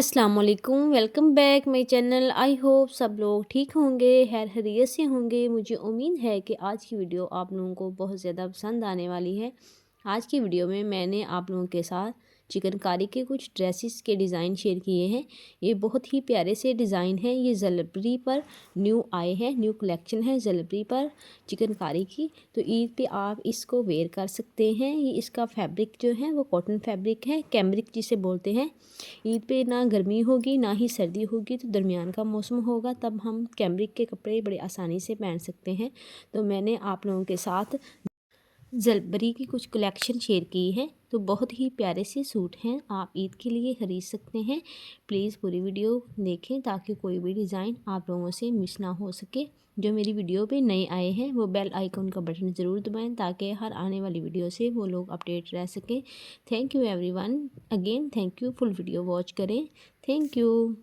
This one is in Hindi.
अस्सलाम वालेकुम, welcome back my channel. I hope सब लोग ठीक होंगे, खैर खैरियत से होंगे। मुझे उम्मीद है कि आज की वीडियो आप लोगों को बहुत ज़्यादा पसंद आने वाली है। आज की वीडियो में मैंने आप लोगों के साथ चिकनकारी के कुछ ड्रेसेस के डिज़ाइन शेयर किए हैं। ये बहुत ही प्यारे से डिज़ाइन हैं। ये जलपरी पर न्यू आए हैं, न्यू कलेक्शन है जलपरी पर चिकनकारी की। तो ईद पे आप इसको वेयर कर सकते हैं। ये इसका फैब्रिक जो है वो कॉटन फैब्रिक है, कैमरिक जिसे बोलते हैं। ईद पे ना गर्मी होगी ना ही सर्दी होगी, तो दरमियान का मौसम होगा, तब हम कैमरिक के कपड़े बड़े आसानी से पहन सकते हैं। तो मैंने आप लोगों के साथ जलपरी की कुछ कलेक्शन शेयर की है। तो बहुत ही प्यारे से सूट हैं, आप ईद के लिए ख़रीद सकते हैं। प्लीज़ पूरी वीडियो देखें ताकि कोई भी डिज़ाइन आप लोगों से मिस ना हो सके। जो मेरी वीडियो पे नए आए हैं वो बेल आइकन का बटन ज़रूर दबाएं ताकि हर आने वाली वीडियो से वो लोग अपडेट रह सकें। Thank you everyone, again thank you. Full video watch करें। Thank you.